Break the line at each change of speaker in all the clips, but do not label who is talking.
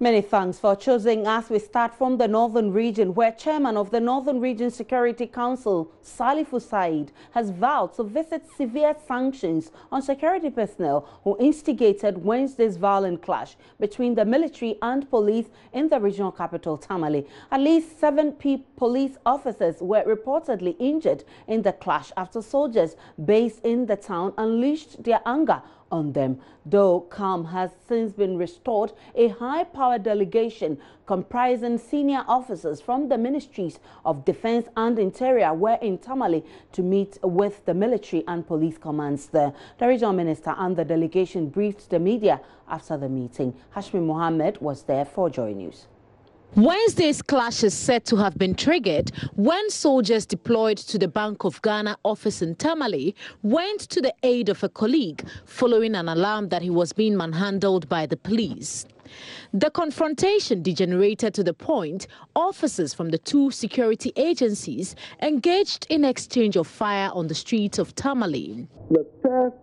Many thanks for choosing us. We start from the Northern Region, where Chairman of the Northern Region Security Council, Salifu Said, has vowed to visit severe sanctions on security personnel who instigated Wednesday's violent clash between the military and police in the regional capital, Tamale. At least 7 police officers were reportedly injured in the clash after soldiers based in the town unleashed their anger on them. Though calm has since been restored, a high-powered delegation comprising senior officers from the Ministries of Defense and Interior were in Tamale to meet with the military and police commands there. The regional minister and the delegation briefed the media after the meeting. Hashmi Mohammed was there for Joy News.
Wednesday's clash is said to have been triggered when soldiers deployed to the Bank of Ghana office in Tamale went to the aid of a colleague following an alarm that he was being manhandled by the police. The confrontation degenerated to the point officers from the 2 security agencies engaged in exchange of fire on the streets of Tamale.
The first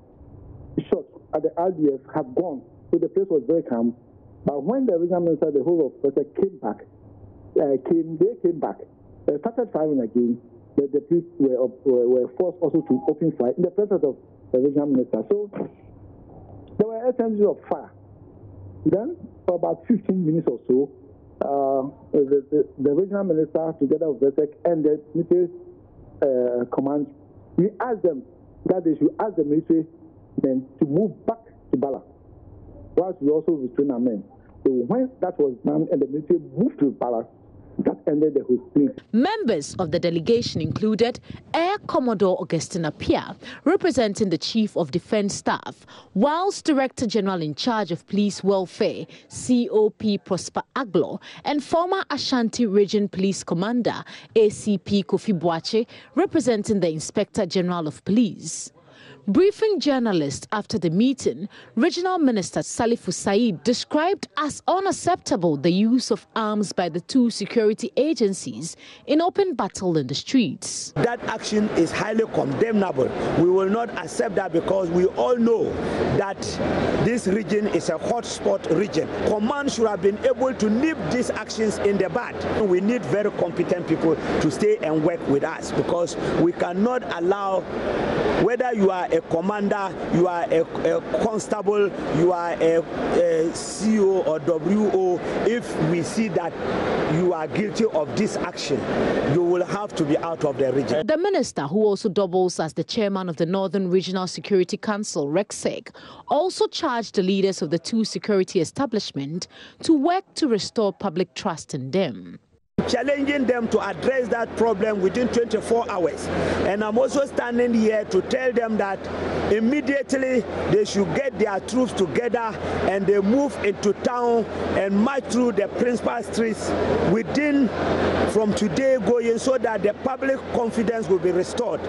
shots at the RDF have gone, so the place was very calm. But when the regional minister, the whole of the came back, they came back, they started firing again. The police were forced also to open fire in the presence of the regional minister. So there were exchanges of fire. Then, for about 15 minutes or so, the regional minister, together with the SEC and the military command, we asked them that they should ask the military men to move back to Bala, whilst we also restrain our men. So when that was done and the military moved to Bala, that ended the whole thing.
Members of the delegation included Air Commodore Augustine Appiah, representing the Chief of Defence Staff, whilst Director General in charge of Police Welfare, COP Prosper Aglo, and former Ashanti Region Police Commander, ACP Kofi Boache, representing the Inspector General of Police. Briefing journalists after the meeting, Regional Minister Salifu Said described as unacceptable the use of arms by the 2 security agencies in open battle in the streets.
That action is highly condemnable. We will not accept that because we all know that this region is a hotspot region. Command should have been able to nip these actions in the bud. We need very competent people to stay and work with us because we cannot allow, whether you are a commander, you are a constable, you are a CO or WO, if we see that you are guilty of this action, you will have to be out of the region.
The minister, who also doubles as the chairman of the Northern Regional Security Council, RECSEC, also charged the leaders of the 2 security establishments to work to restore public trust in them.
Challenging them to address that problem within 24 hours. And I'm also standing here to tell them that immediately they should get their troops together and they move into town and march through the principal streets from today going so that the public confidence will be restored.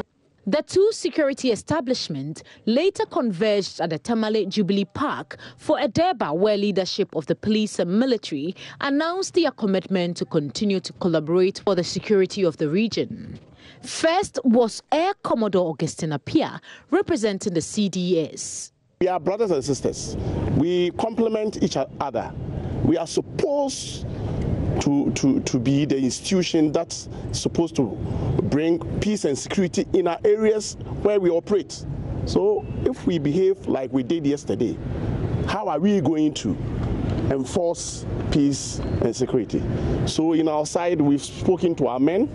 The 2 security establishments later converged at the Tamale Jubilee Park for a Durbar where leadership of the police and military announced their commitment to continue to collaborate for the security of the region. First was Air Commodore Augustine Appiah, representing the CDS.
We are brothers and sisters. We complement each other. We are supposed to be the institution that's supposed to bring peace and security in our areas where we operate. So if we behave like we did yesterday, how are we going to enforce peace and security? So in our side, we've spoken to our men,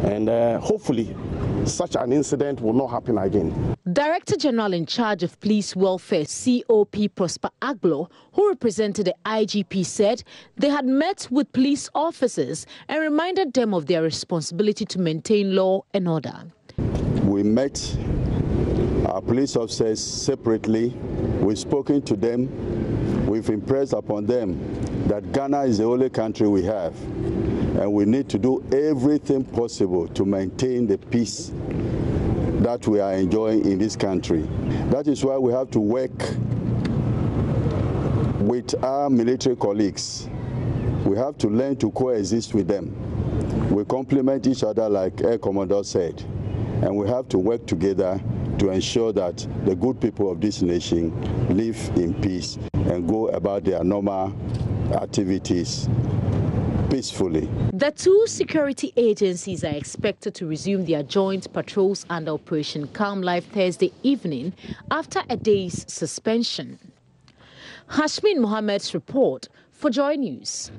and hopefully such an incident will not happen again.
Director General in charge of Police Welfare, COP Prosper Aglo, who represented the IGP, said they had met with police officers and reminded them of their responsibility to maintain law and order.
We met our police officers separately. We've spoken to them. We've impressed upon them that Ghana is the only country we have, and we need to do everything possible to maintain the peace that we are enjoying in this country. That is why we have to work with our military colleagues. We have to learn to coexist with them. We complement each other, like Air Commodore said, and we have to work together to ensure that the good people of this nation live in peace and go about their normal activities peacefully.
The two security agencies are expected to resume their joint patrols under Operation Calm Life Thursday evening after a day's suspension. Hashmin Mohammed's report for Joy News.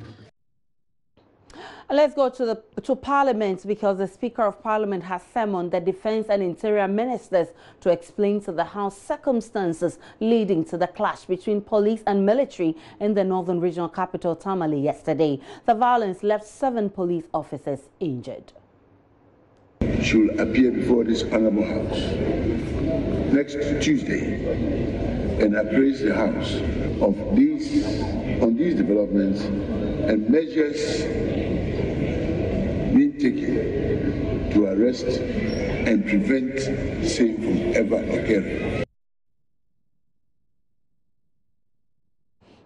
Let's go to Parliament, because the Speaker of Parliament has summoned the Defence and Interior Ministers to explain to the House circumstances leading to the clash between police and military in the northern regional capital Tamale yesterday. The violence left 7 police officers injured.
Should appear before this honourable House next Tuesday and appraise the House on these developments and measures being taken to arrest and prevent same from ever occurring.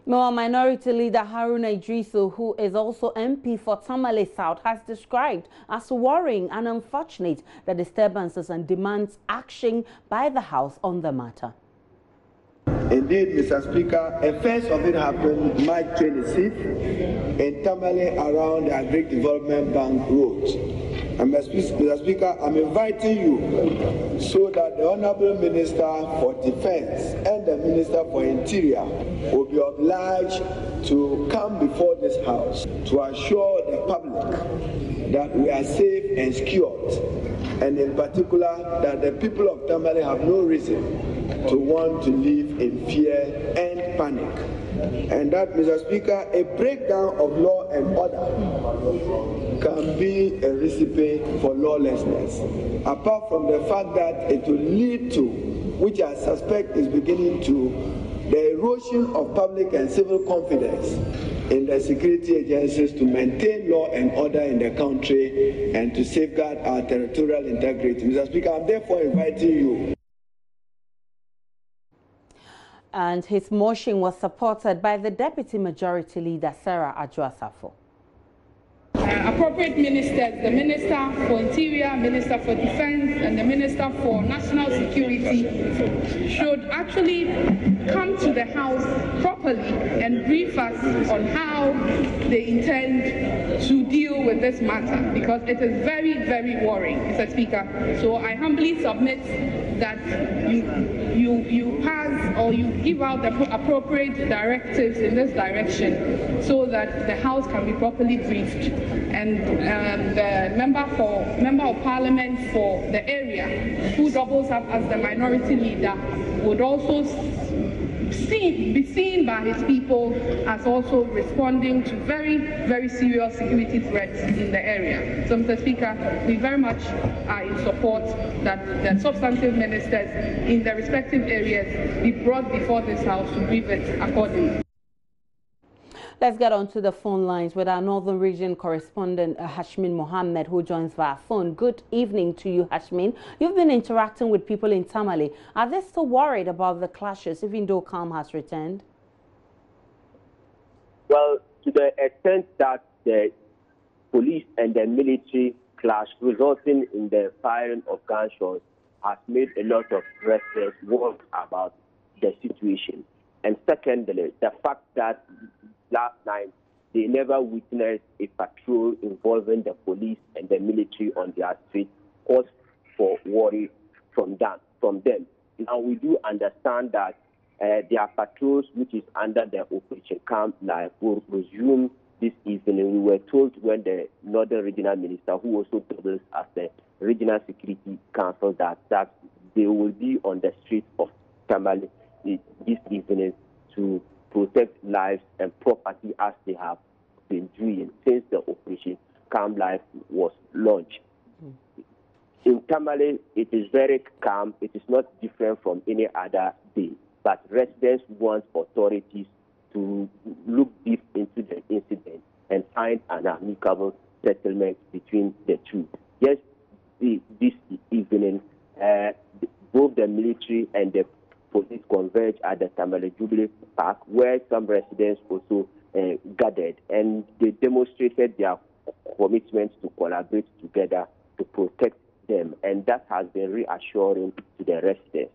Meanwhile, Minority Leader Haruna Idrisu, who is also MP for Tamale South, has described as worrying and unfortunate the disturbances and demands action by the House on the matter.
Indeed, Mr. Speaker, a first of it happened March 26th in Tamale around the Agric Development Bank Road. And Mr. Speaker, I'm inviting you so that the Honourable Minister for Defence and the Minister for Interior will be obliged to come before this House to assure the public that we are safe and secured, and in particular that the people of Tamale have no reason to want to live in fear and panic. And that, Mr. Speaker, a breakdown of law and order can be a recipe for lawlessness, apart from the fact that it will lead to, which I suspect is beginning to, the erosion of public and civil confidence in the security agencies to maintain law and order in the country and to safeguard our territorial integrity. Mr. Speaker, I'm therefore inviting you.
And his motion was supported by the Deputy Majority Leader, Sarah Adjo-Asafo.
Appropriate ministers, the Minister for Interior, Minister for Defence, and the Minister for National Security should actually come to the House properly and brief us on how they intend to deal with this matter, because it is very, very worrying, Mr. Speaker. So I humbly submit that you pass or you give out the appropriate directives in this direction so that the House can be properly briefed. And the member of Parliament for the area, who doubles up as the minority leader, would also be seen by his people as also responding to very, very serious security threats in the area. So, Mr. Speaker, we very much are in support that the substantive ministers in the respective areas be brought before this House to brief it accordingly.
Let's get on to the phone lines with our Northern Region correspondent, Hashmin Mohammed, who joins via phone. Good evening to you, Hashmin. You've been interacting with people in Tamale. Are they still worried about the clashes, even though calm has returned?
Well, to the extent that the police and the military clash resulting in the firing of gunshots has made a lot of residents worried about the situation. And secondly, the fact that last night, they never witnessed a patrol involving the police and the military on their streets, cause for worry from them. Now, we do understand that their patrols, which is under the Operation Calm Life, will resume this evening. We were told when the Northern Regional Minister, who also doubles as the Regional Security Council, that they will be on the streets of Tamale this evening to protect lives and property as they have been doing since the Operation Calm Life was launched. In Tamale, it is very calm. It is not different from any other day. But residents want authorities to look deep into the incident and find an amicable settlement between the two. Yes, this evening, both the military and the police converged at the Tamale Jubilee Park, where some residents also gathered, and they demonstrated their commitment to collaborate together to protect them, and that has been reassuring to the residents.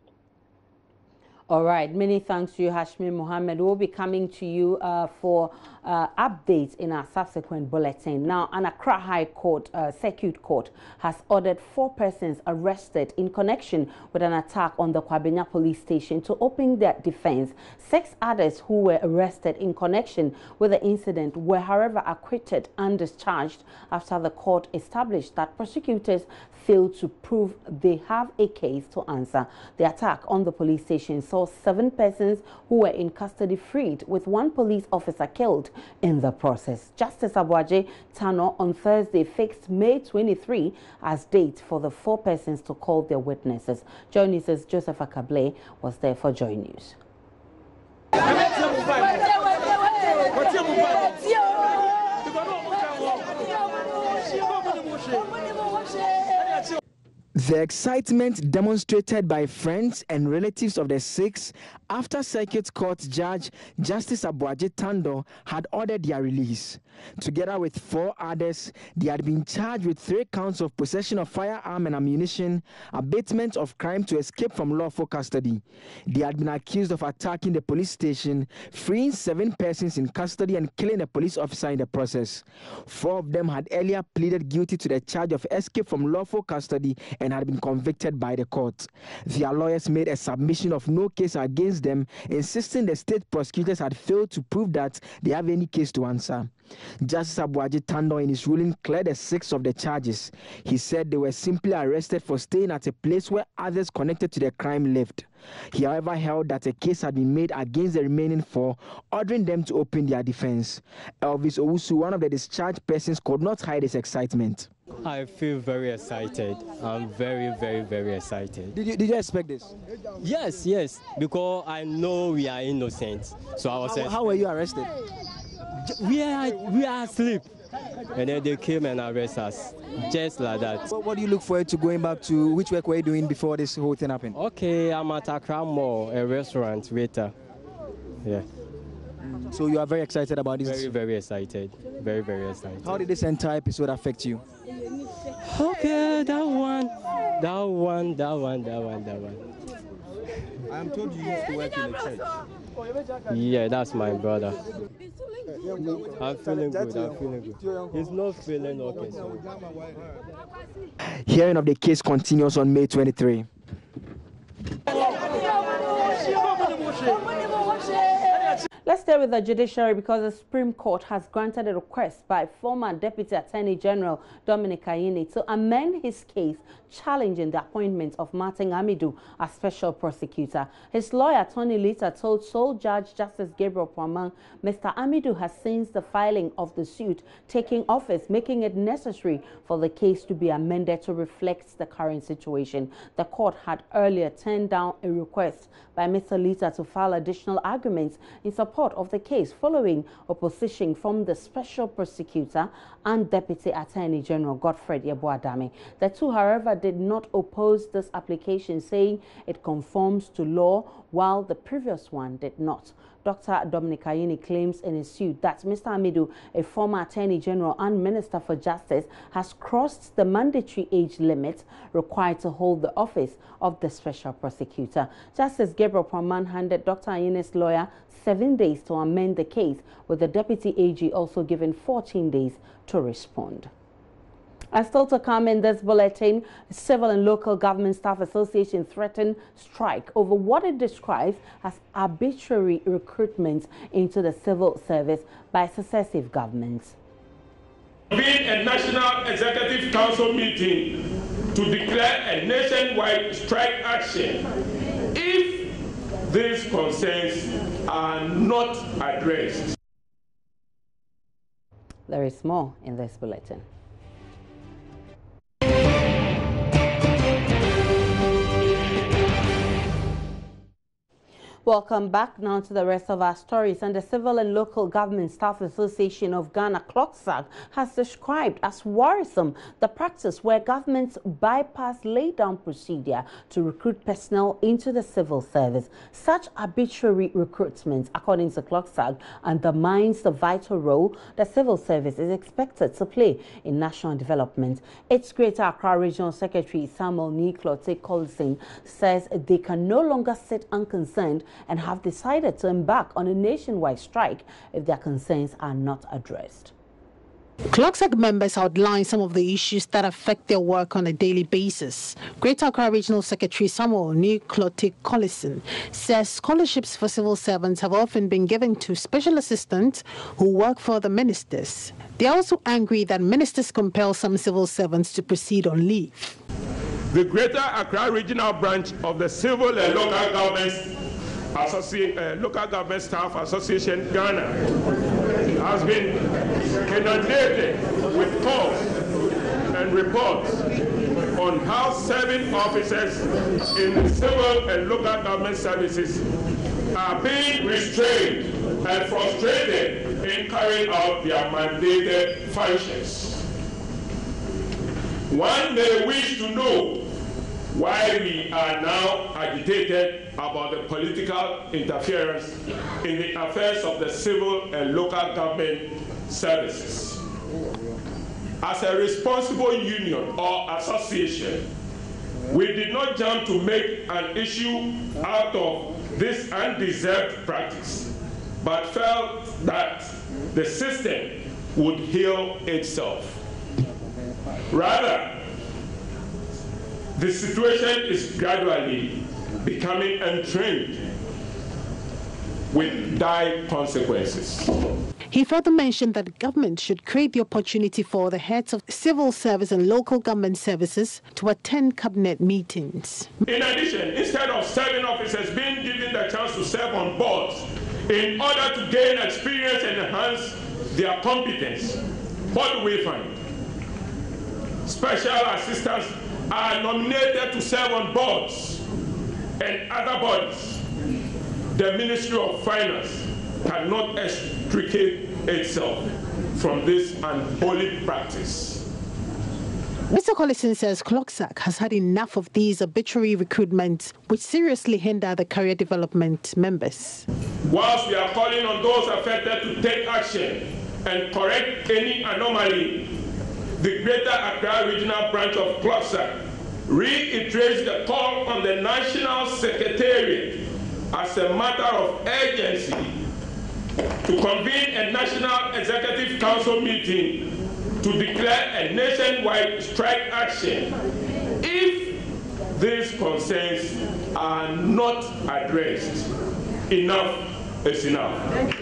All right, many thanks to you, Hashmi Mohammed. We'll be coming to you for updates in our subsequent bulletin. Now, an Accra High Court, Circuit Court, has ordered 4 persons arrested in connection with an attack on the Kwabena police station to open their defense. 6 others who were arrested in connection with the incident were, however, acquitted and discharged after the court established that prosecutors failed to prove they have a case to answer. The attack on the police station saw 7 persons who were in custody freed, with 1 police officer killed in the process. Justice Abuaje Tano on Thursday fixed May 23 as date for the 4 persons to call their witnesses. Joy News' Joseph Akable was there for Joy News.
The excitement demonstrated by friends and relatives of the 6 after Circuit Court Judge Justice Abuaje Tando had ordered their release. Together with 4 others, they had been charged with 3 counts of possession of firearm and ammunition, abatement of crime to escape from lawful custody. They had been accused of attacking the police station, freeing 7 persons in custody and killing a police officer in the process. 4 of them had earlier pleaded guilty to the charge of escape from lawful custody and had been convicted by the court. Their lawyers made a submission of no case against them, insisting the state prosecutors had failed to prove that they have any case to answer. Justice Abuaje Tando in his ruling cleared the 6 of the charges. He said they were simply arrested for staying at a place where others connected to the crime lived. He, however, held that a case had been made against the remaining 4, ordering them to open their defense. Elvis Owusu, one of the discharged persons, could not hide his excitement.
I feel very excited. I'm very, very, very excited.
Did you expect this?
Yes, because I know we are innocent. So I was.
How were you arrested?
We are asleep, and then they came and arrested us, just like that.
What do you look forward to going back to? Which work were you doing before this whole thing happened?
Okay, I'm at Accra Mall, a restaurant waiter. Yeah.
So you are very excited about this?
Very, very excited. Very, very excited.
How did this entire episode affect you?
Okay, that one.
I'm told you used to work in a church.
Yeah, that's my brother. I'm feeling good. He's not feeling okay. So.
Hearing of the case continues on May 23.
Let's stay with the judiciary because the Supreme Court has granted a request by former Deputy Attorney General Dominic Ayine to amend his case challenging the appointment of Martin Amidu as special prosecutor. His lawyer, Tony Lita, told sole Judge Justice Gabriel Pramang Mr. Amidu has since the filing of the suit taken office, making it necessary for the case to be amended to reflect the current situation. The court had earlier turned down a request by Mr. Lita to file additional arguments in support of the case following opposition from the special prosecutor and Deputy Attorney General Godfred Yeboah-Dame. The two, however, did not oppose this application, saying it conforms to law, while the previous one did not. Dr. Dominic Ayine claims in his suit that Mr. Amidu, a former Attorney General and Minister for Justice, has crossed the mandatory age limit required to hold the office of the Special Prosecutor. Justice Gabriel Pramang handed Dr. Ayine's lawyer 7 days to amend the case, with the Deputy AG also given 14 days to respond. And still to come in this bulletin, Civil and Local Government Staff Association threatened strike over what it describes as arbitrary recruitment into the civil service by successive governments.
Being a National Executive Council meeting to declare a nationwide strike action if these concerns are not addressed.
There is more in this bulletin. Welcome back now to the rest of our stories. And the Civil and Local Government Staff Association of Ghana, CLOGSAG, has described as worrisome the practice where governments bypass laid-down procedure to recruit personnel into the civil service. Such arbitrary recruitment, according to CLOGSAG, undermines the vital role the civil service is expected to play in national development. Its Greater Accra Regional Secretary Samuel Niklote Collison says they can no longer sit unconcerned and have decided to embark on a nationwide strike if their concerns are not addressed.
CLOGSAG members outline some of the issues that affect their work on a daily basis. Greater Accra Regional Secretary Samuel Niklote Collison says scholarships for civil servants have often been given to special assistants who work for the ministers. They are also angry that ministers compel some civil servants to proceed on leave.
The Greater Accra Regional Branch of the Civil and Local Government Staff Association Ghana has been inundated with calls and reports on how serving officers in civil and local government services are being restrained and frustrated in carrying out their mandated functions. One may wish to know why we are now agitated about the political interference in the affairs of the civil and local government services. As a responsible union or association, we did not jump to make an issue out of this undeserved practice, but felt that the system would heal itself. Rather, the situation is gradually becoming entrenched with dire consequences.
He further mentioned that the government should create the opportunity for the heads of civil service and local government services to attend cabinet meetings.
In addition, instead of serving officers being given the chance to serve on boards in order to gain experience and enhance their competence, what do we find? Special assistants are nominated to serve on boards and other bodies. The Ministry of Finance cannot extricate itself from this unholy practice.
Mr. Collison says CLOGSAG has had enough of these arbitrary recruitments which seriously hinder the career development members.
Whilst we are calling on those affected to take action and correct any anomaly, the Greater Accra Regional Branch of CLOGSAG reiterates the call on the National Secretariat as a matter of urgency to convene a National Executive Council meeting to declare a nationwide strike action if these concerns are not addressed. Enough is enough.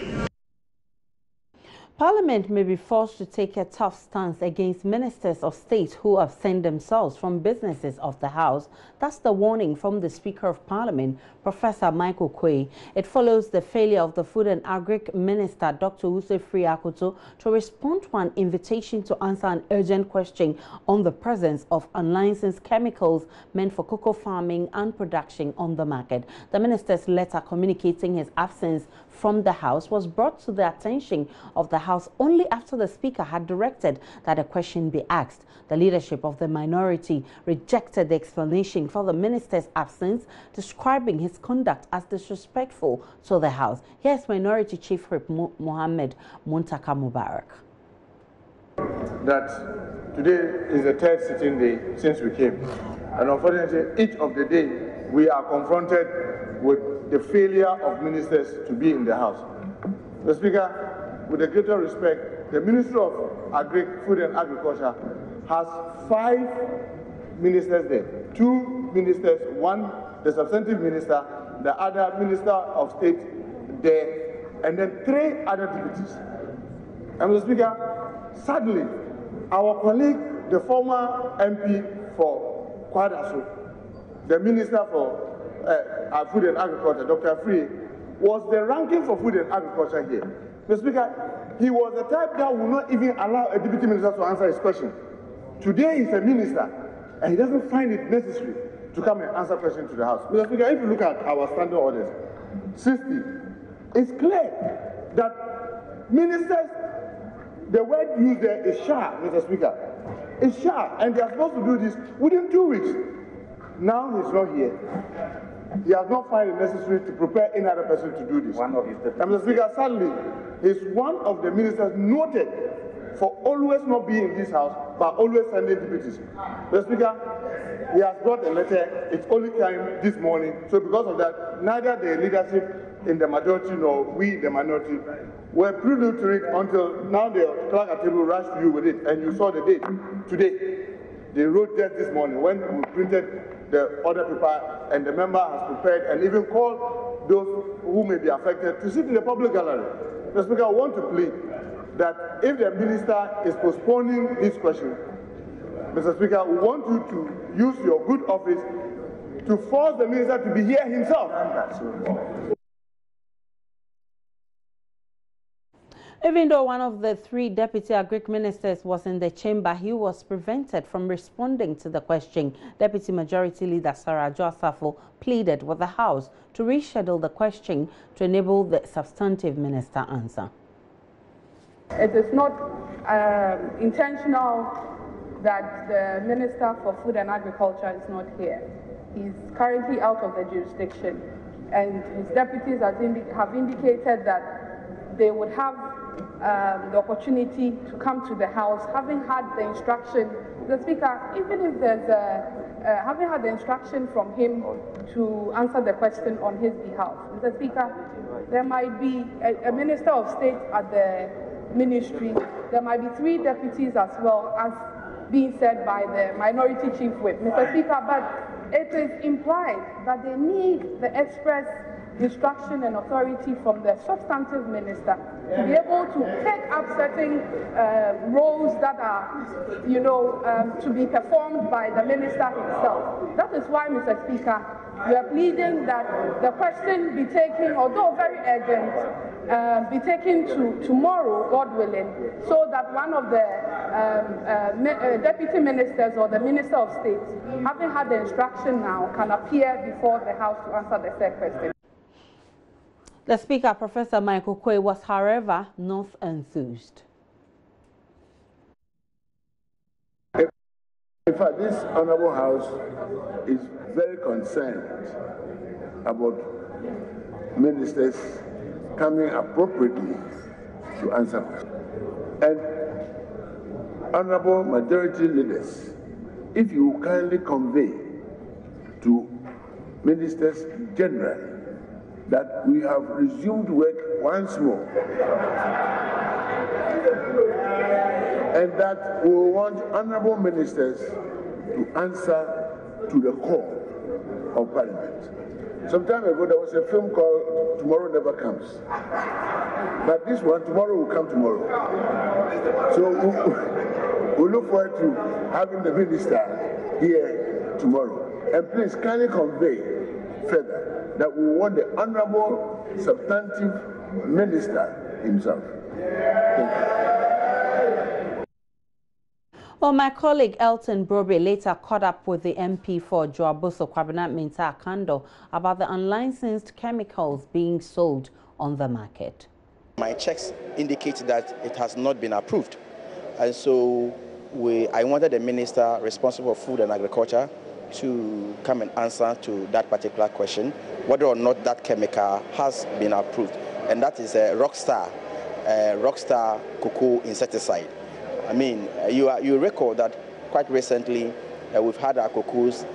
Parliament may be forced to take a tough stance against ministers of state who absent themselves from businesses of the House. That's the warning from the Speaker of Parliament, Professor Michael Quay. It follows the failure of the Food and Agric Minister, Dr. Usefri Akoto, to respond to an invitation to answer an urgent question on the presence of unlicensed chemicals meant for cocoa farming and production on the market. The minister's letter communicating his absence from the House was brought to the attention of the House only after the Speaker had directed that a question be asked. The leadership of the minority rejected the explanation for the minister's absence, describing his conduct as disrespectful to the House. Here's Minority Chief Whip Mohammed Muntaka Mubarak.
That today is the third sitting day since we came, and unfortunately each of the day we are confronted with the failure of ministers to be in the House. The Speaker, with a greater respect, the Ministry of Food and Agriculture has 5 ministers there. 2 ministers, one the substantive minister, the other Minister of State there, and then 3 other deputies. And Mr. Speaker, sadly, our colleague, the former MP for Kwadaso, the Minister for Food and Agriculture, Dr. Free, was the ranking for Food and Agriculture here. Mr. Speaker, he was the type that would not even allow a deputy minister to answer his question. Today he's a minister, and he doesn't find it necessary to come and answer questions to the House. Mr. Speaker, if you look at our standing orders, 60, it's clear that ministers, the word used there is sharp, Mr. Speaker. It's sharp, and they are supposed to do this within 2 weeks. Now he's not here. He has not found it necessary to prepare any other person to do this. And Mr. Speaker, sadly, he's one of the ministers noted for always not being in this house, but always sending deputies. Mr. Speaker, he has brought a letter. It's only came this morning. So because of that, neither the leadership in the majority nor we, the minority, were prelude to it until now the clerk at table rushed you with it, and you saw the date today. They wrote just this morning when we printed the order paper, and the member has prepared and even called those who may be affected to sit in the public gallery. Mr. Speaker, I want to plead that if the minister is postponing this question, Mr. Speaker, we want you to use your good office to force the minister to be here himself.
Even though one of the 3 deputy agric ministers was in the chamber, he was prevented from responding to the question. Deputy Majority Leader Sarah Joasafo pleaded with the House to reschedule the question to enable the substantive minister answer.
It is not intentional that the Minister for Food and Agriculture is not here. He's currently out of the jurisdiction, and his deputies have indicated that they would have the opportunity to come to the House, having had the instruction, the Speaker, even if there's having had the instruction from him to answer the question on his behalf. Mr. Speaker, there might be a Minister of State at the ministry. There might be 3 deputies as well, as being said by the Minority Chief Whip, Mr. Speaker, but it is implied that they need the express instruction and authority from the substantive minister to be able to take up certain roles that are, to be performed by the minister himself. That is why, Mr. Speaker, we are pleading that the question be taken, although very urgent, be taken to tomorrow, God willing, so that one of the deputy ministers or the Minister of State, having had the instruction now, can appear before the House to answer the third question.
The Speaker, Professor Michael Quay, was, however, not enthused.
In fact, this Honorable House is very concerned about ministers coming appropriately to answer questions. And Honorable Majority Leaders, if you kindly convey to ministers generally that we have resumed work once more, and that we want honorable ministers to answer to the call of Parliament. Some time ago, there was a film called Tomorrow Never Comes. But this one, tomorrow will come tomorrow. So we look forward to having the minister here tomorrow. And please kindly convey further that we want the honorable substantive minister himself. Thank you.
Well, my colleague Elton Brobe later caught up with the MP for Joaboso Kwabena Mintah Akando about the unlicensed chemicals being sold on the market.
My checks indicate that it has not been approved. And so I wanted the minister responsible for food and agriculture to come and answer to that particular question, whether or not that chemical has been approved. And that is a Rockstar cocoa insecticide. I mean, you recall that quite recently we've had our cocoas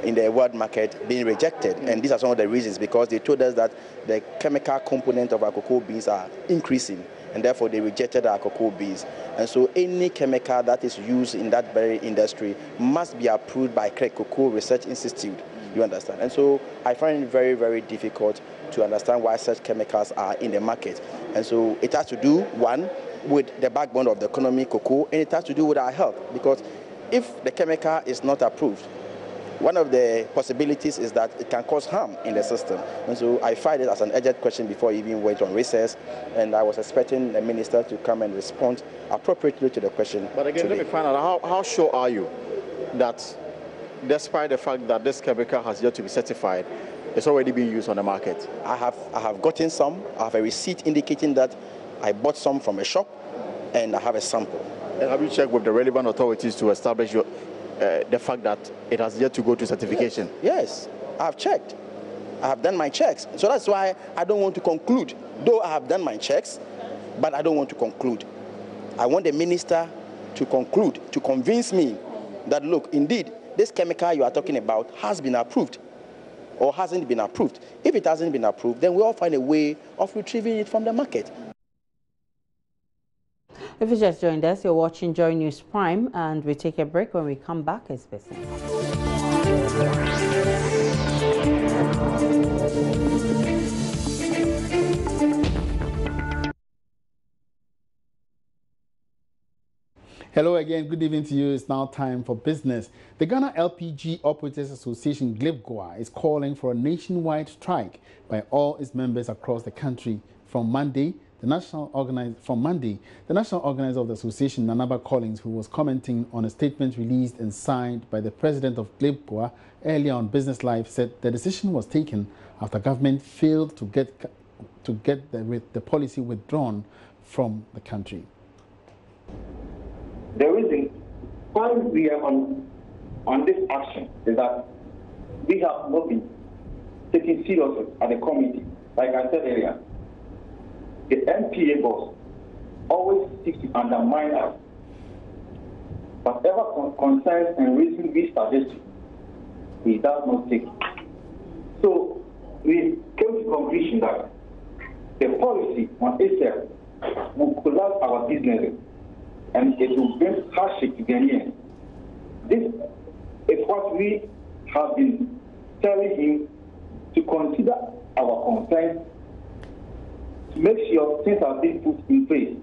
in the world market being rejected. And these are some of the reasons, because they told us that the chemical component of our cocoa beans are increasing, and therefore they rejected our cocoa beans. And so any chemical that is used in that very industry must be approved by Cocoa Research Institute, you understand? And so I find it very, very difficult to understand why such chemicals are in the market. And so it has to do, one, with the backbone of the economy, cocoa, and it has to do with our health, because if the chemical is not approved, one of the possibilities is that it can cause harm in the system. And so I find it as an urgent question before I even went on recess, and I was expecting the minister to come and respond appropriately to the question.
But again, let me find out, how sure are you that despite the fact that this chemical has yet to be certified,
it's already being used on the market. I have gotten some. I have a receipt indicating that I bought some from a shop, and I have a sample.
And have you checked with the relevant authorities to establish the fact that it has yet to go to certification?
Yes, I have checked. I have done my checks. So that's why I don't want to conclude. Though I have done my checks, but I don't want to conclude. I want the minister to conclude, to convince me that, look, indeed, this chemical you are talking about has been approved or hasn't been approved. If it hasn't been approved, then we all find a way of retrieving it from the market.
If you just joined us, you're watching Joy News Prime, and we take a break. When we come back, it's business.
Hello again, good evening to you. It's now time for business. The Ghana LPG Operators Association, GLIPGOA, is calling for a nationwide strike by all its members across the country from Monday. The national organizer of the association, Nanaba Collins, who was commenting on a statement released and signed by the president of GLIPGOA earlier on Business Live, said the decision was taken after government failed to get the policy withdrawn from the country.
The reason why we are on this action is that we have not been taken seriously at the committee. Like I said earlier, the NPA boss always seeks to undermine us. Whatever concerns and reason we suggest, he does not take. So we came to the conclusion that the policy on itself will collapse our businesses and it will bring hardship to Ghanaians. This is what we have been telling him to consider our concerns, to make sure things are being put in place.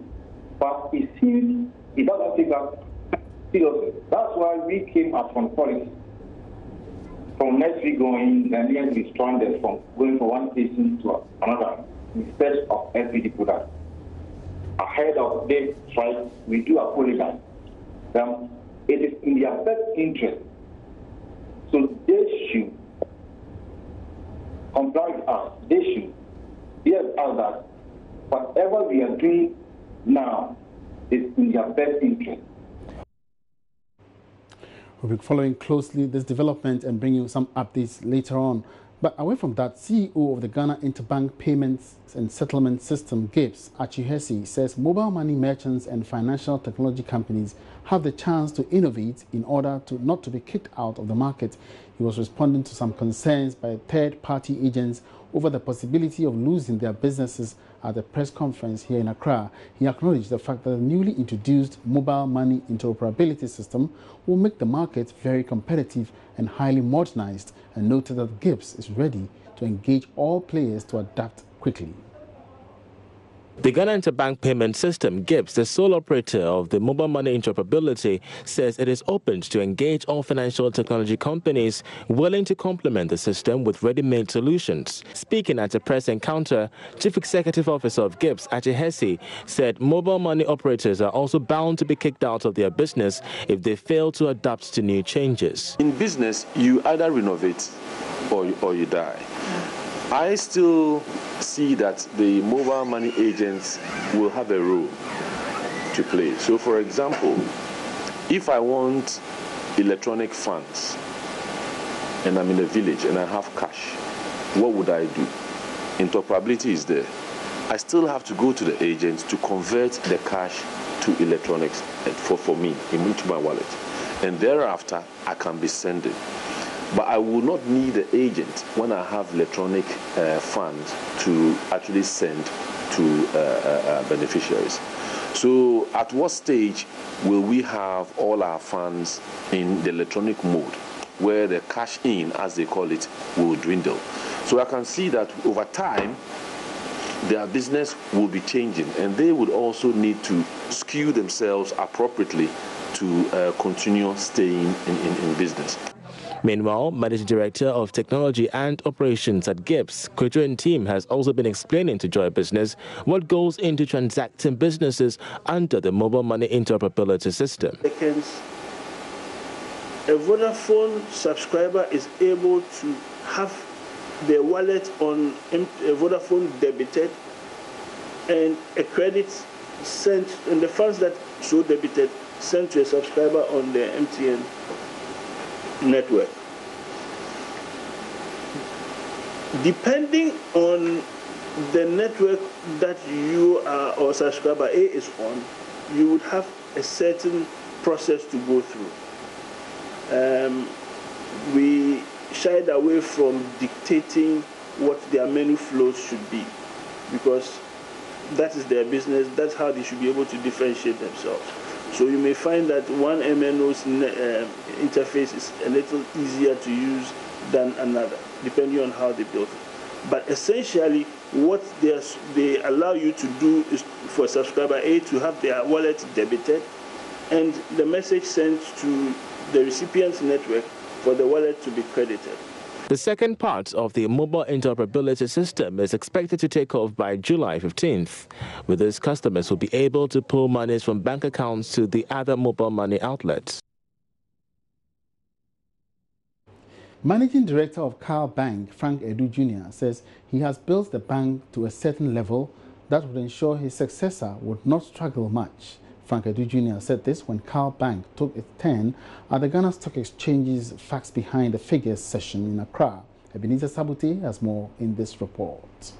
But it seems he doesn't take us seriously. That's why we came up from policy. From next week going, Ghanaians will be stranded from going from one station to another in search of LPG products. Ahead of this strike, we do apologize. It is in their best interest. So they should comply with us. They should hear us that whatever we are doing now is in their best interest.
We'll be following closely this development and bring you some updates later on. But away from that, CEO of the Ghana Interbank Payments and Settlement System, GIPS, Archie Hesse, says mobile money merchants and financial technology companies have the chance to innovate in order to not to be kicked out of the market. He was responding to some concerns by third-party agents over the possibility of losing their businesses at the press conference here in Accra. He acknowledged the fact that the newly introduced mobile money interoperability system will make the market very competitive and highly modernized, and noted that GIPS is ready to engage all players to adapt quickly.
The Ghana Interbank Payment System, GIPS, the sole operator of the mobile money interoperability, says it is open to engage all financial technology companies willing to complement the system with ready-made solutions. Speaking at a press encounter, Chief Executive Officer of GIPS, Archie Hesse, said mobile money operators are also bound to be kicked out of their business if they fail to adapt to new changes.
In business, you either renovate or you die. I still see that the mobile money agents will have a role to play. So, for example, if I want electronic funds and I'm in a village and I have cash, what would I do? Interoperability is there. I still have to go to the agents to convert the cash to electronics for me into my wallet. And thereafter, I can be sending. But I will not need the agent when I have electronic funds to actually send to beneficiaries. So at what stage will we have all our funds in the electronic mode, where the cash in, as they call it, will dwindle? So I can see that over time, their business will be changing, and they would also need to skew themselves appropriately to continue staying in business.
Meanwhile, Managing Director of Technology and Operations at GIPS, Kwejo and team, has also been explaining to Joy Business what goes into transacting businesses under the mobile money interoperability system.
A Vodafone subscriber is able to have their wallet on Vodafone debited, and a credit sent, and the funds that so debited sent to a subscriber on the MTN network. Depending on the network that you are or subscriber A is on, you would have a certain process to go through. We shied away from dictating what their menu flows should be, because that is their business. That's how they should be able to differentiate themselves. So you may find that one MNO's interface is a little easier to use than another, depending on how they built it. But essentially, what they allow you to do is for subscriber A to have their wallet debited and the message sent to the recipient's network for the wallet to be credited.
The second part of the mobile interoperability system is expected to take off by July 15th. With this, customers will be able to pull monies from bank accounts to the other mobile money outlets.
Managing Director of Carl Bank, Frank Edu Jr., says he has built the bank to a certain level that would ensure his successor would not struggle much. Frank Edu Jr. said this when Carl Bank took its turn at the Ghana Stock Exchange's Facts Behind the Figures session in Accra. Ebenezer Sabuti has more in this report.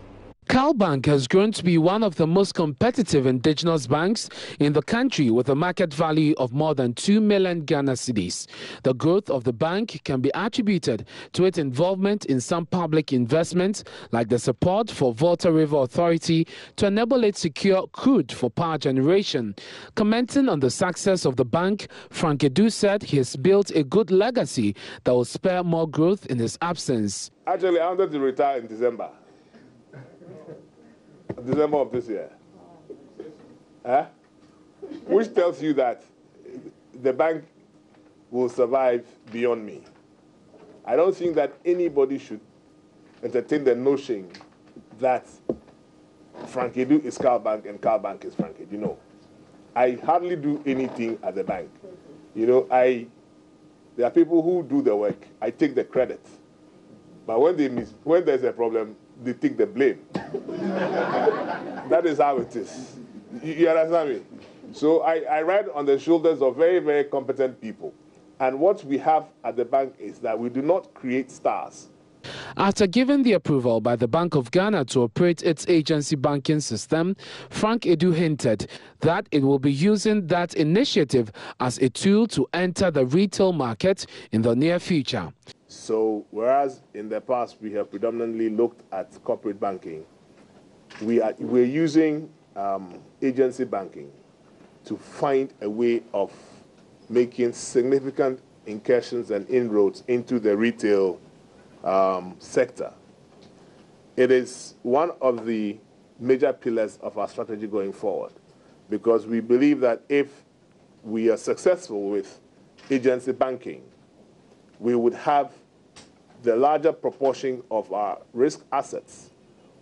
Carl Bank has grown to be one of the most competitive indigenous banks in the country with a market value of more than 2 million Ghana cedis. The growth of the bank can be attributed to its involvement in some public investments like the support for Volta River Authority to enable it secure crude for power generation. Commenting on the success of the bank, Frank Edu said he has built a good legacy that will spur more growth in his absence.
Actually, I wanted to retire in December of this year. Which tells you that the bank will survive beyond me. I don't think that anybody should entertain the notion that Frank Edu is Carl Bank and Carl Bank is Frank Edu. No. I hardly do anything at the bank. You know, there are people who do the work. I take the credit. But when there's a problem, they take the blame. That is how it is. You understand me? So I ride on the shoulders of very, very competent people. And what we have at the bank is that we do not create stars.
After giving the approval by the Bank of Ghana to operate its agency banking system, Frank Edu hinted that it will be using that initiative as a tool to enter the retail market in the near future.
So whereas in the past we have predominantly looked at corporate banking, we're using agency banking to find a way of making significant incursions and inroads into the retail sector. It is one of the major pillars of our strategy going forward, because we believe that if we are successful with agency banking, we would have the larger proportion of our risk assets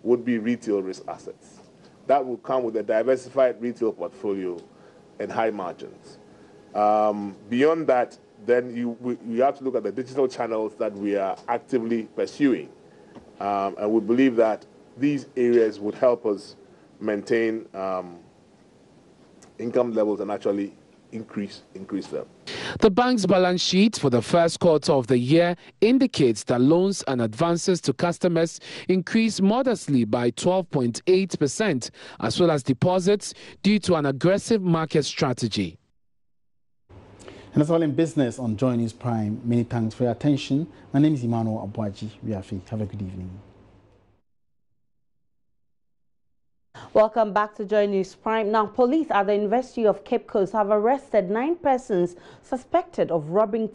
would be retail risk assets. That will come with a diversified retail portfolio and high margins. Beyond that, then you have to look at the digital channels that we are actively pursuing. And we believe that these areas would help us maintain income levels and actually increase them.
The bank's balance sheet for the first quarter of the year indicates that loans and advances to customers increased modestly by 12.8%, as well as deposits due to an aggressive market strategy.
And that's all in business on Joy News Prime. Many thanks for your attention. My name is Emmanuel Abuaji. Have a good evening.
Welcome back to Joy News Prime. Now, police at the University of Cape Coast have arrested 9 persons suspected of robbing and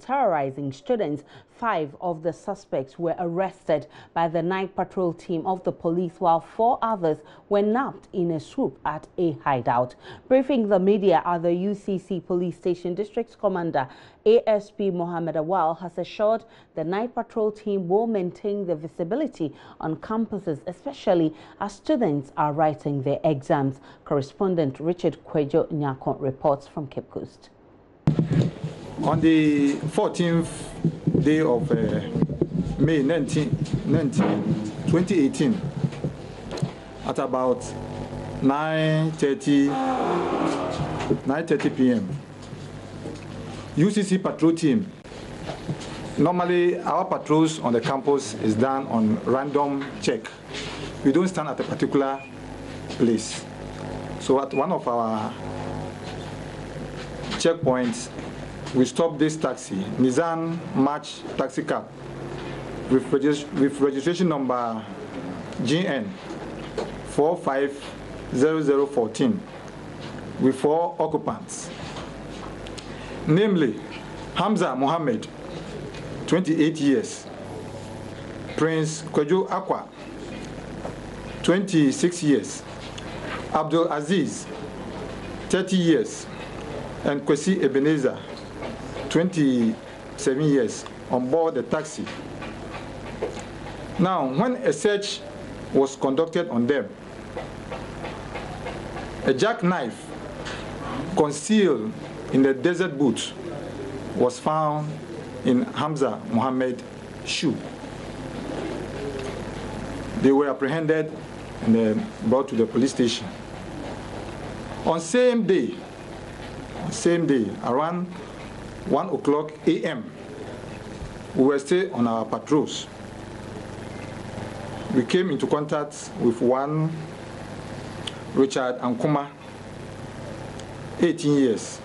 terrorizing students. 5 of the suspects were arrested by the night patrol team of the police, while 4 others were nabbed in a swoop at a hideout. Briefing the media at the UCC Police Station, District Commander ASP Mohammed Awal has assured the night patrol team will maintain the visibility on campuses, especially as students are writing their exams. Correspondent Richard Kwejo Nyakon reports from Cape Coast.
On the 14th day of May 2018, at about 9:30 p.m., UCC patrol team. Normally, our patrols on the campus is done on random check. We don't stand at a particular place. So at one of our checkpoints, we stopped this taxi, Nissan March taxi cab, with registration number GN 450014, with 4 occupants, namely Hamza Mohammed, 28 years, Prince Kwejo Akwa, 26 years, Abdul Aziz, 30 years, and Kwesi Ebenezer, 27 years, on board the taxi. Now, when a search was conducted on them, a jackknife concealed in the desert boot was found in Hamza Mohammed's shoe. They were apprehended and then brought to the police station. On same day, around 1:00 a.m., we were still on our patrols. We came into contact with one Richard Ankuma, 18 years.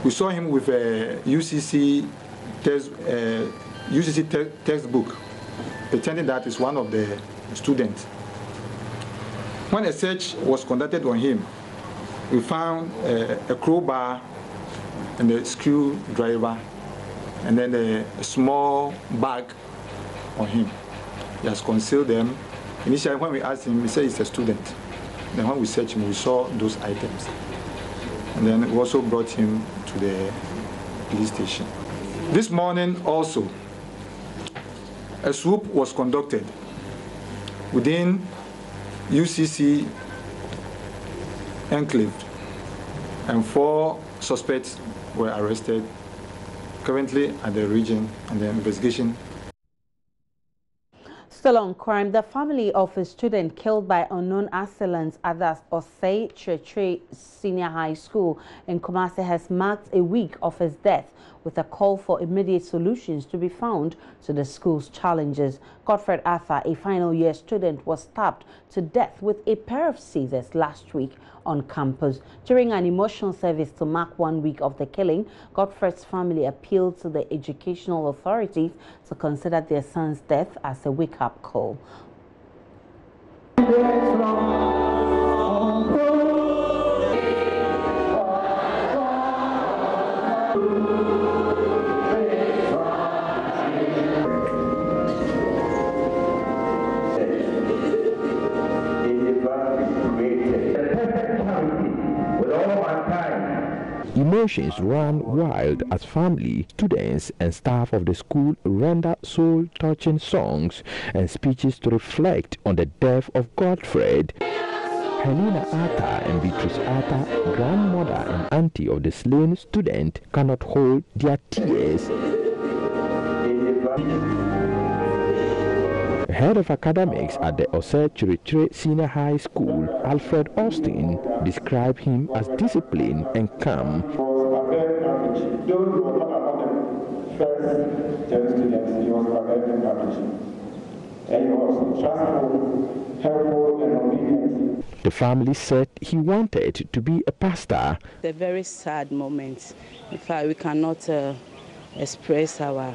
We saw him with a UCC textbook, pretending that is one of the students. When a search was conducted on him, we found a crowbar and a screwdriver, and then a small bag on him. He has concealed them. Initially, when we asked him, he said he's a student. Then when we searched him, we saw those items. And then we also brought him to the police station. This morning also, a swoop was conducted within UCC enclave, and 4 suspects were arrested, currently at the region, and the investigation.
Still on crime, the family of a student killed by unknown assailants at the Osei Churchill Senior High School in Kumasi has marked a week of his death, with a call for immediate solutions to be found to the school's challenges. Godfred Arthur, a final year student, was stabbed to death with a pair of scissors last week on campus. During an emotional service to mark 1 week of the killing, Godfred's family appealed to the educational authorities to consider their son's death as a wake-up call.
Emotions ran wild as family, students, and staff of the school rendered soul-touching songs and speeches to reflect on the death of Godfred. Helena Arthur and Beatrice Arthur, grandmother and auntie of the slain student, cannot hold their tears. Head of academics at the Osei Churchill Senior High School, Alfred Austin, described him as disciplined and calm. The family said he wanted to be a pastor.
It's a very sad moment. In fact, we cannot express our...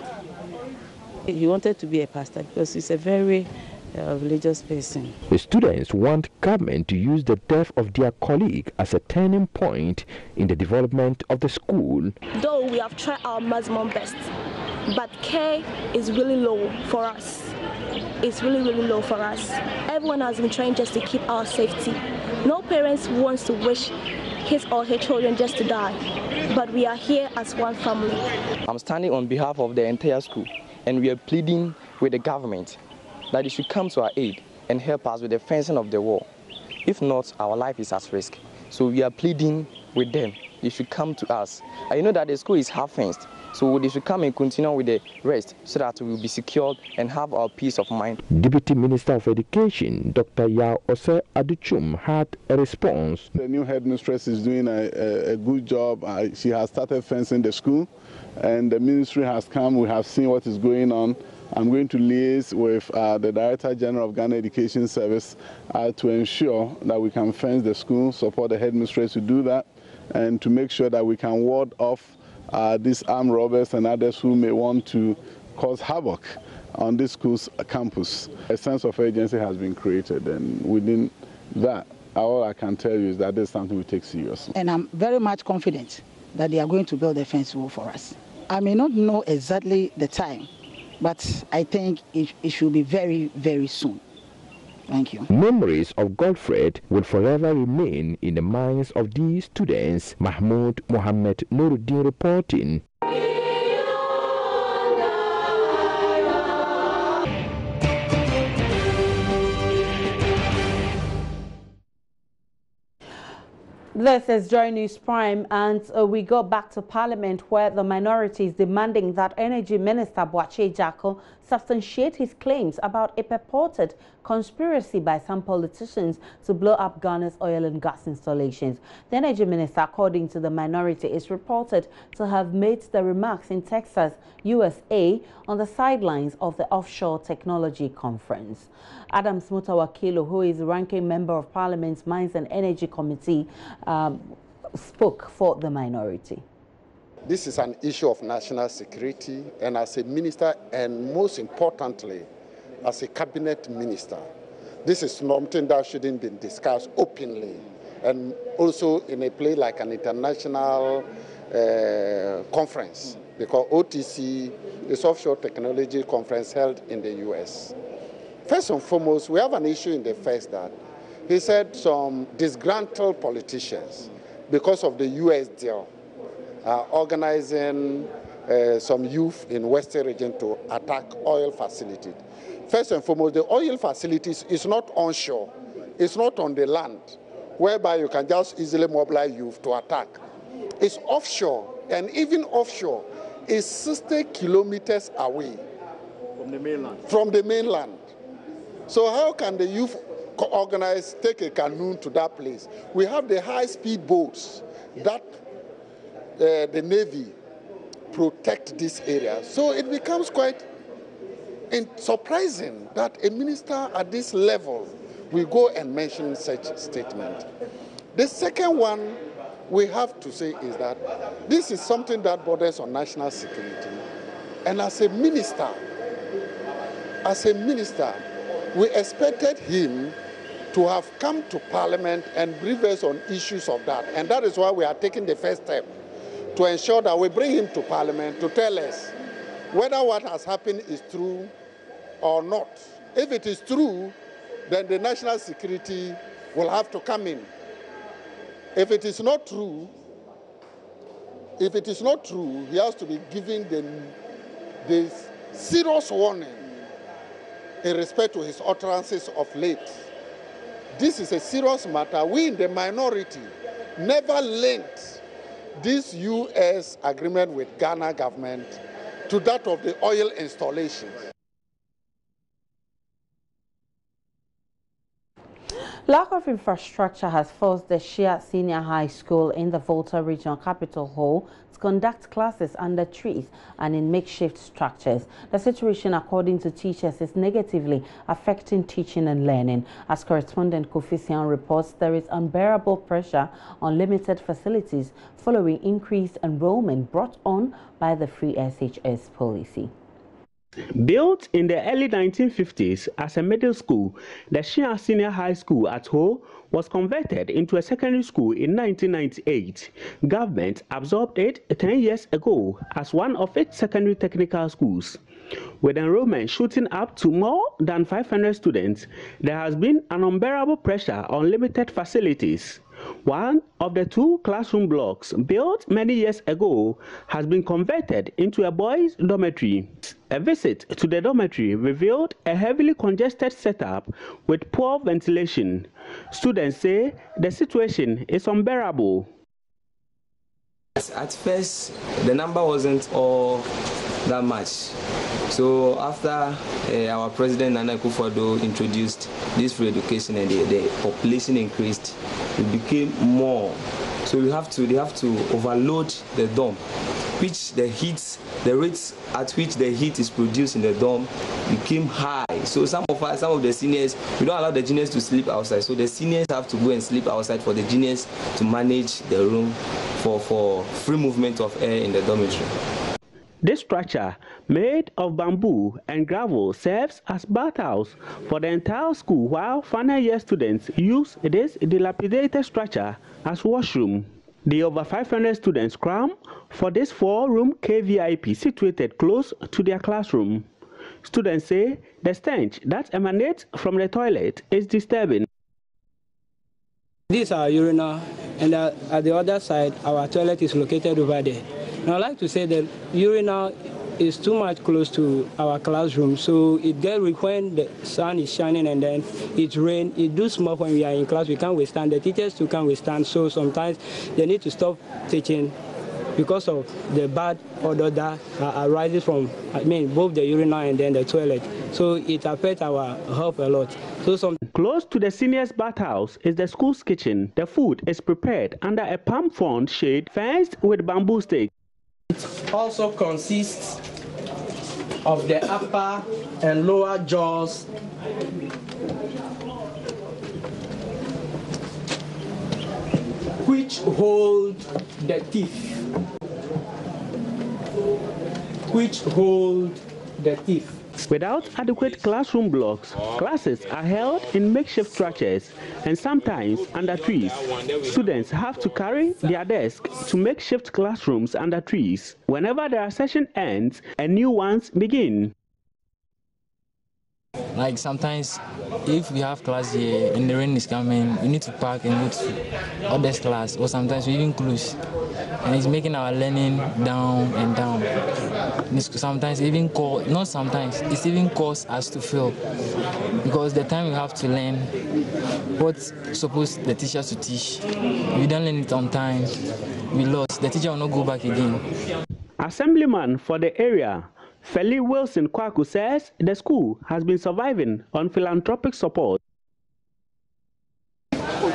He wanted to be a pastor because he's a very religious person.
The students want government to use the death of their colleague as a turning point in the development of the school.
Though we have tried our maximum best, but care is really low for us. It's really, really low for us. Everyone has been trying just to keep our safety. No parents wants to wish his or her children just to die, but we are here as one family.
I'm standing on behalf of the entire school, and we are pleading with the government that it should come to our aid and help us with the fencing of the wall. If not, our life is at risk. So we are pleading with them they should come to us. I know that the school is half fenced, so they should come and continue with the rest so that we will be secured and have our peace of mind.
Deputy Minister of Education, Dr. Yao Ose Aduchum, had a response.
The new headmistress is doing a good job. She has started fencing the school, and the ministry has come. We have seen what is going on. I'm going to liaise with the Director General of Ghana Education Service to ensure that we can fence the school, support the headmistress to do that, and to make sure that we can ward off these armed robbers and others who may want to cause havoc on this school's campus. A sense of urgency has been created, and within that, all I can tell you is that this is something we take seriously.
And I'm very much confident that they are going to build a fence wall for us. I may not know exactly the time, but I think it should be very, very soon. Thank you.
Memories of Godfred will forever remain in the minds of these students. Mahmoud Mohammed Nuruddin reporting.
This is Joy News Prime, and we go back to Parliament, where the minority is demanding that Energy Minister Boakye Agyarko substantiate his claims about a purported conspiracy by some politicians to blow up Ghana's oil and gas installations. The Energy Minister, according to the minority, is reported to have made the remarks in Texas, USA, on the sidelines of the Offshore Technology Conference. Adams Mutawakilo, who is the ranking member of Parliament's Mines and Energy Committee, spoke for the minority.
This is an issue of national security, and as a minister, and most importantly, as a cabinet minister, this is something that shouldn't be discussed openly, and also in a place like an international conference, because OTC is Offshore Technology Conference held in the US. First and foremost, we have an issue in the first that he said some disgruntled politicians, because of the US deal, are organizing some youth in Western region to attack oil facilities. First and foremost, the oil facilities is not onshore, it's not on the land, whereby you can just easily mobilize youth to attack. It's offshore, and even offshore is 60 kilometers away
from the mainland.
From the mainland. So how can the youth organize, take a canoe to that place? We have the high-speed boats that the Navy protect this area. So it becomes quite surprising that a minister at this level will go and mention such a statement. The second one we have to say is that this is something that borders on national security. And as a minister, we expected him to have come to Parliament and brief us on issues of that. And that is why we are taking the first step to ensure that we bring him to Parliament to tell us whether what has happened is true or not. If it is true, then the national security will have to come in. If it is not true, he has to be given the serious warning in respect to his utterances of late. This is a serious matter. We in the minority never linked this U.S. agreement with Ghana government to that of the oil installations.
Lack of infrastructure has forced the Shia Senior High School in the Volta Regional Capital Hall to conduct classes under trees and in makeshift structures. The situation, according to teachers, is negatively affecting teaching and learning. As correspondent Kofi Sian reports, there is unbearable pressure on limited facilities following increased enrollment brought on by the free SHS policy.
Built in the early 1950s as a middle school, the Shia Senior High School at Ho was converted into a secondary school in 1998. Government absorbed it 10 years ago as one of its secondary technical schools. With enrollment shooting up to more than 500 students, there has been an unbearable pressure on limited facilities. One of the 2 classroom blocks built many years ago has been converted into a boys' dormitory. A visit to the dormitory revealed a heavily congested setup with poor ventilation. Students say the situation is unbearable.
At first, the number wasn't all that much. So after our president Nana Akufo-Addo introduced this free education and the population increased, it became more. So they have to overload the dome, which the rates at which the heat is produced in the dome became high. So some of the seniors, we don't allow the juniors to sleep outside. So the seniors have to go and sleep outside for the juniors to manage the room for free movement of air in the dormitory.
This structure, made of bamboo and gravel, serves as bathhouse for the entire school, while final year students use this dilapidated structure as washroom. The over 500 students cram for this 4-room KVIP situated close to their classroom. Students say the stench that emanates from the toilet is disturbing.
This is our urinal, and at the other side, our toilet is located over there. And I'd like to say that urinal is too much close to our classroom, so it gets when the sun is shining and then it rains, it does more when we are in class. We can't withstand, the teachers too can't withstand, so sometimes they need to stop teaching because of the bad odor that arises from, both the urinal and then the toilet. So it affects our health a lot.
Close to the seniors' bathhouse is the school's kitchen. The food is prepared under a palm frond shade fenced with bamboo stakes.
It also consists of the upper and lower jaws, which hold the teeth.
Without adequate classroom blocks, classes are held in makeshift structures and sometimes under trees. Students have to carry their desks to makeshift classrooms under trees. Whenever their session ends, a new ones begin.
Like sometimes, if we have class here and the rain is coming, we need to park and go to others' class, or sometimes we even close. And it's making our learning down and down. Sometimes even it's even cause us to fail, because the time we have to learn what's supposed the teachers to teach, we don't learn it on time, we lost. The teacher will not go back again.
Assemblyman for the area, Feli Wilson Kwaku, says the school has been surviving on philanthropic support.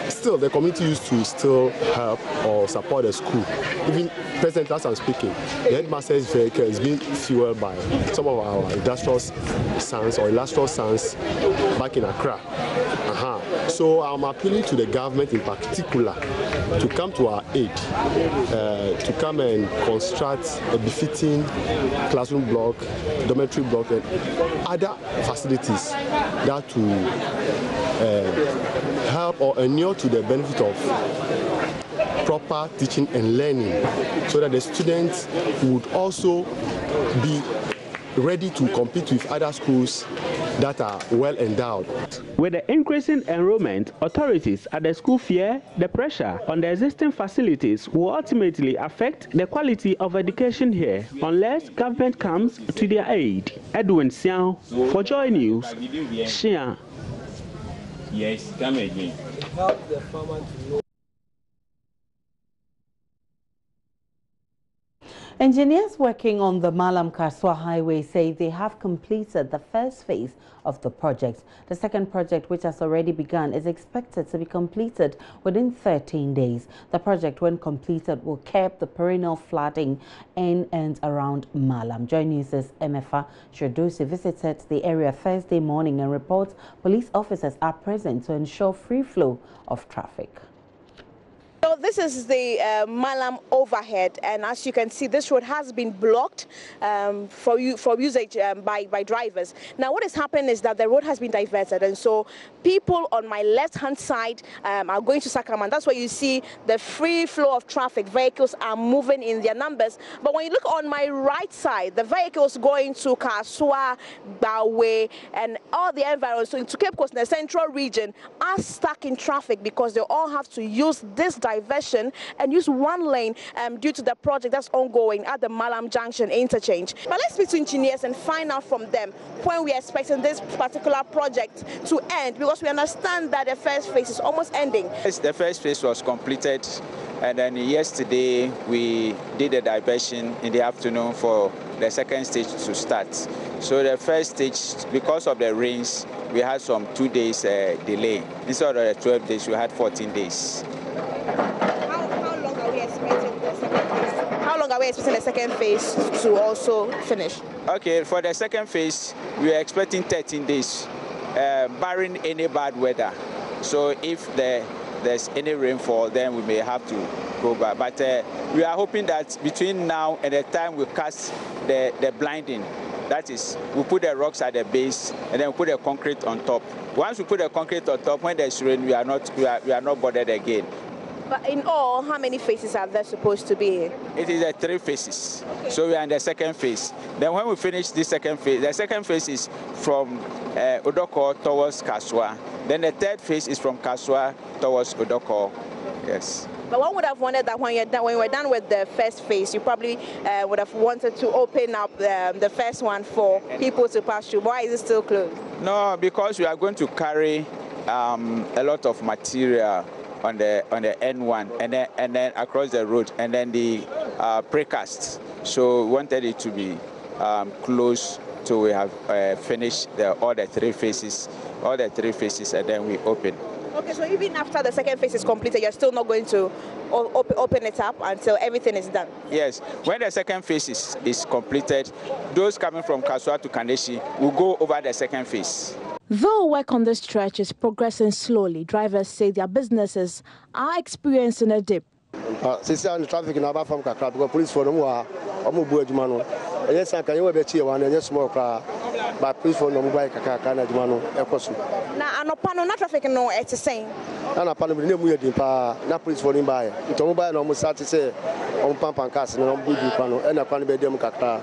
Still, the community used to still help or support the school. Even present as I'm speaking, the headmaster's vehicle is being fueled by some of our industrial sons back in Accra. So I'm appealing to the government in particular to come to our aid, to come and construct a befitting classroom block, dormitory block, and other facilities that will help or inure to the benefit of proper teaching and learning, so that the students would also be ready to compete with other schools that are well endowed.
With the increasing enrollment, authorities at the school fear the pressure on the existing facilities will ultimately affect the quality of education here unless government comes to their aid. Edwin Siao for Joy News, Shia.
Yes, come again. Help the farmer to know.
Engineers working on the Malam-Kasoa Highway say they have completed the first phase of the project. The second project, which has already begun, is expected to be completed within 13 days. The project, when completed, will curb the perennial flooding in and around Malam. Joy News' MFA Shodosi visited the area Thursday morning and reports police officers are present to ensure free flow of traffic.
So this is the Malam overhead, and as you can see, this road has been blocked for usage by drivers. Now what has happened is that the road has been diverted, and so people on my left-hand side are going to Sacramento. That's where you see the free flow of traffic. Vehicles are moving in their numbers. But when you look on my right side, the vehicles going to Kasoa, Bawe, and all the environs, so into Cape Coast in the central region, are stuck in traffic because they all have to use this diversion and use one lane due to the project that's ongoing at the Malam Junction interchange. But let's speak to engineers and find out from them when we are expecting this particular project to end, because we understand that the first phase is almost ending.
The first phase was completed
And then yesterday we did a diversion in the afternoon for the second stage to start. So the first stage, because of the rains, we had some 2 days delay. Instead of the 12 days, we had 14 days.
How long are we expecting the second phase? How long are we expecting the second phase to also finish?
Okay, for the second phase, we are expecting 13 days, barring any bad weather. So if there's any rainfall, then we may have to go back. But we are hoping that between now and the time we cast the blinding, that is, we put the rocks at the base and then we put the concrete on top. Once we put the concrete on top, when there's rain, we are not bothered again.
But in all, how many phases are there supposed to be?
It is 3 phases. Okay. So we are in the second phase. Then when we finish this second phase, the second phase is from Odoko towards Kaswa. Then the third phase is from Kaswa towards Odoko. Yes.
But one would have wanted that when we're done with the first phase, you probably would have wanted to open up the first one for people to pass through. Why is it still closed?
No, because we are going to carry a lot of material on the N1 and then across the road, and then the precast. So we wanted it to be close till we have finished all the 3 phases, and then we open.
Okay, so even after the second phase is completed, you're still not going to open it up until everything is done?
Yes. When the second phase is completed, those coming from Kaswa to Kaneshie will go over the second phase.
Though work on this stretch is progressing slowly, drivers say their businesses are experiencing a dip.
Since the traffic in Aba from Kakra, because police for them were Omubujmano. Yes, I can be cheer one and yes, more car, but police for them by Kakana Jumano, Ecosu.
Now, no panel, not traffic, no, it's the same.
And a panel, not police for him by. It's almost sad to say on Pump and Cass and on Budu panel and a panel bedroom Kakra.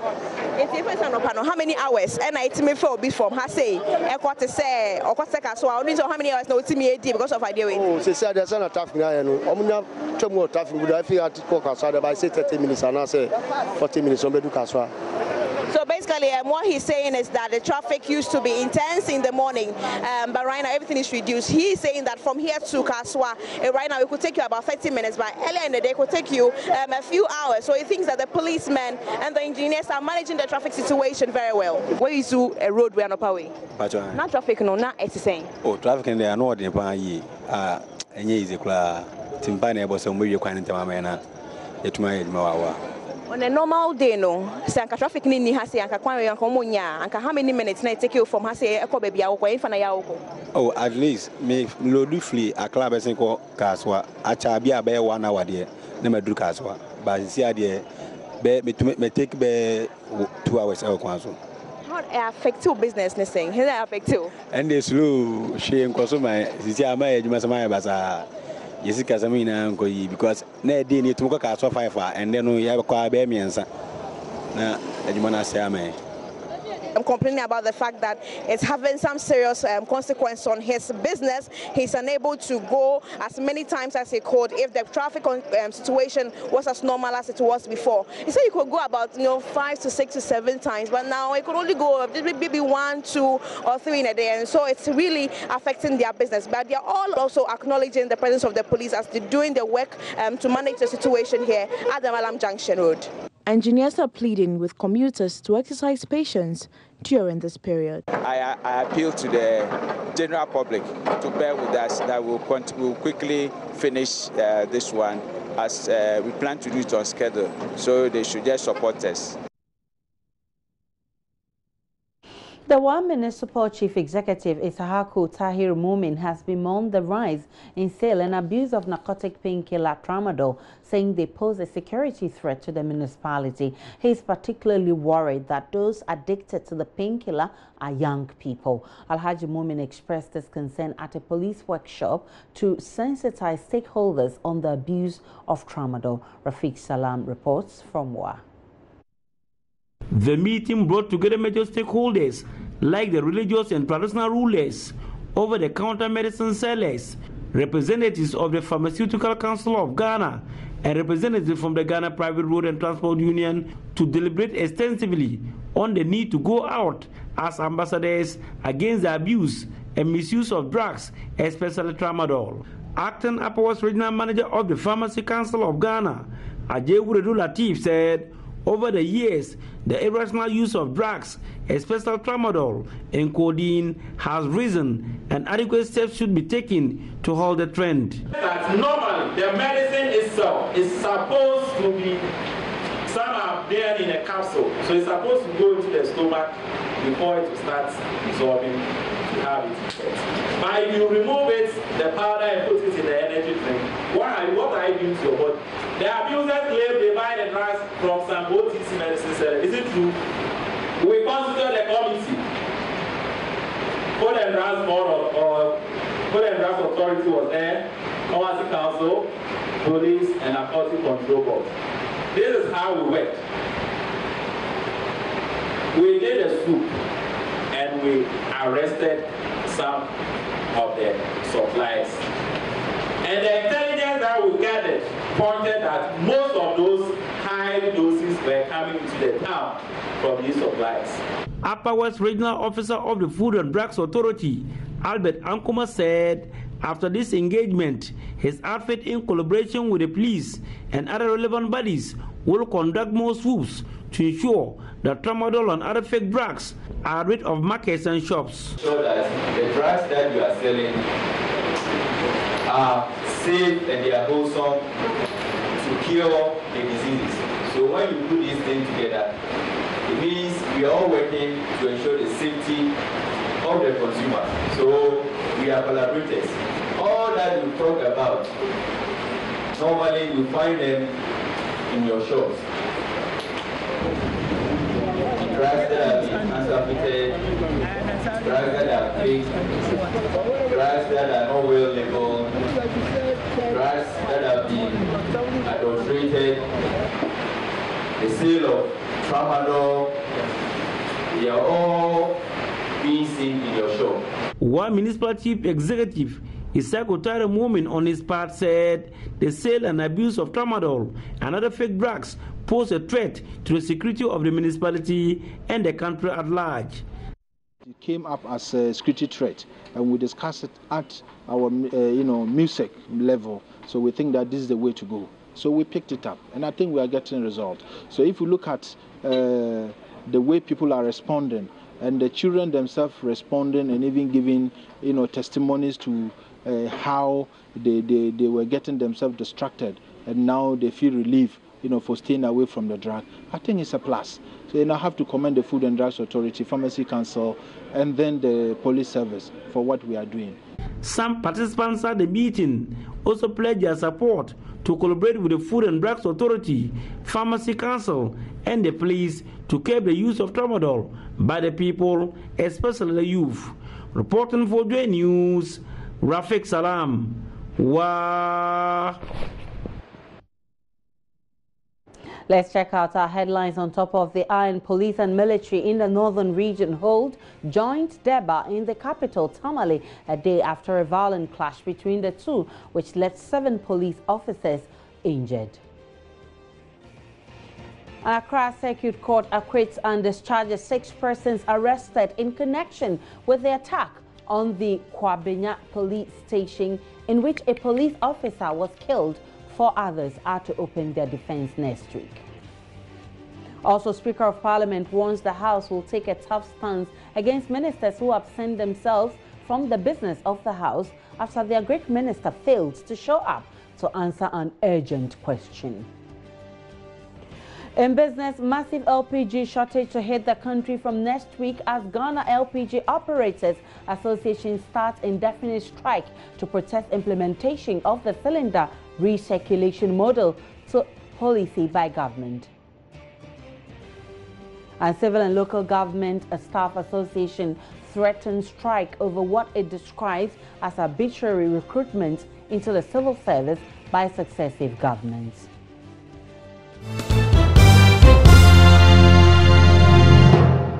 How many hours? And I tell me for before, I say, I got to say, or so I don't know how many hours no to me because of idea.
Oh, she said there's a traffic now, and I'm more traffic. Would I feel at Kokaswa by say 30 minutes and I say 40 minutes on Bedukaswa?
So basically, what he's saying is that the traffic used to be intense in the morning, but right now everything is reduced. He's saying that from here to Kaswa, right now it could take you about 30 minutes, but earlier in the day it could take you a few hours. So he thinks that the policemen and the engineers are managing the traffic situation very well. Where is a road we are not away? Not traffic, no, not it's saying.
Oh, traffic in there, no, and easy. Timpani was some way quite into it my
on a normal day, no, Sanka traffic ni hasi anka kwame yanko munya anka how many minutes na take you from hasi eko baby awoko infana ya awoko.
Oh, at least me lodufly a club as ko Kaswa acha bia be 1 hour there na maduru Kaswa but see there me take be 2 hours e kwanso.
How affect your business ne saying? How affect you?
And they slow she nkoso my sisi ama ejuma sama basa Yesika Samina because ne day need to go Kaswa 5 and then we have a car be miensa na ejuma say ame.
I'm complaining about the fact that it's having some serious consequence on his business. He's unable to go as many times as he could if the traffic situation was as normal as it was before. He said he could go about 5 to 6 to 7 times, but now he could only go maybe 1, 2, or 3 in a day, and so it's really affecting their business. But they're all also acknowledging the presence of the police as they're doing the work to manage the situation here at the Malam Junction Road. Engineers are pleading with commuters to exercise patience during this period.
I appeal to the general public to bear with us that we'll quickly finish this one as we plan to do it on schedule. So they should just support us.
The Wa Municipal Chief Executive Ishaku Tahir Mumin has bemoaned the rise in sale and abuse of narcotic painkiller tramadol, saying they pose a security threat to the municipality. He is particularly worried that those addicted to the painkiller are young people. Alhaji Mumin expressed this concern at a police workshop to sensitize stakeholders on the abuse of tramadol. Rafiq Salam reports from Wa.
The meeting brought together major stakeholders like the religious and traditional rulers, over-the-counter medicine sellers, representatives of the Pharmaceutical Council of Ghana, and representatives from the Ghana Private Road and Transport Union to deliberate extensively on the need to go out as ambassadors against the abuse and misuse of drugs, especially tramadol. Acting Upper West Regional Manager of the Pharmacy Council of Ghana, Ajay Wuredu Latif, said over the years, the irrational use of drugs, especially tramadol and codeine, has risen, and adequate steps should be taken to halt the trend.
That normally the medicine itself is supposed to be, some are there in a capsule, so it's supposed to go into the stomach before it starts absorbing to have its effect. But if you remove it, the powder, and put it in the energy drink, what are you doing to your body? The abusers claim they buy the drugs from some OTC medicine sellers. Is it true? We constituted the committee. Food and Drugs Board or Food and Drugs Authority was there, Pharmacy Council, Police, and Narcotic Control Board. This is how we worked. We did a scoop and we arrested some of the suppliers. And the intelligence that we gathered pointed that most of those high doses were coming into the town from these suppliers.
Upper West Regional Officer of the Food and Drugs Authority, Albert Ankuma, said after this engagement, his outfit, in collaboration with the police and other relevant bodies, will conduct more swoops to ensure that tramadol and other fake drugs are rid of markets and shops.
So that the drugs that you are selling are safe and they are wholesome to cure the diseases. So when you put these things together, it means we are all working to ensure the safety of the consumer. So we are collaborators. All that we talk about, normally you find them in your shops. Drugs that have been counterfeited, drugs that are fake, drugs that are not well labeled, drugs that have been adulterated, the sale of tramadol, they are all being seen in your shop.
One municipal chief executive, Isako Tare Momin, on his part said the sale and abuse of tramadol and other fake drugs pose a threat to the security of the municipality and the country at large.
It came up as a security threat, and we discussed it at our MUSEC level. So we think that this is the way to go. So we picked it up, and I think we are getting results. So if you look at the way people are responding, and the children themselves responding, and even giving testimonies to how they were getting themselves distracted, and now they feel relief for staying away from the drug, I think it's a plus. So I have to commend the Food and Drugs Authority, Pharmacy Council, and then the police service for what we are doing.
Some participants at the meeting also pledged their support to collaborate with the Food and Drugs Authority, Pharmacy Council, and the police to curb the use of tramadol by the people, especially the youth. Reporting for Joy News, Rafiq Salam. Wow.
Let's check out our headlines on top of the iron. Police and military in the northern region hold joint deba in the capital, Tamale, a day after a violent clash between the two, which left 7 police officers injured. Accra Circuit Court acquits and discharges 6 persons arrested in connection with the attack on the Kwabenya police station, in which a police officer was killed. 4 others are to open their defense next week. Also, Speaker of Parliament warns the House will take a tough stance against ministers who absent themselves from the business of the House after their Greek minister failed to show up to answer an urgent question. In business, massive LPG shortage to hit the country from next week as Ghana LPG Operators Association starts indefinite strike to protest implementation of the cylinder recirculation model to policy by government. And Civil and Local Government Staff Association threatens strike over what it describes as arbitrary recruitment into the civil service by successive governments.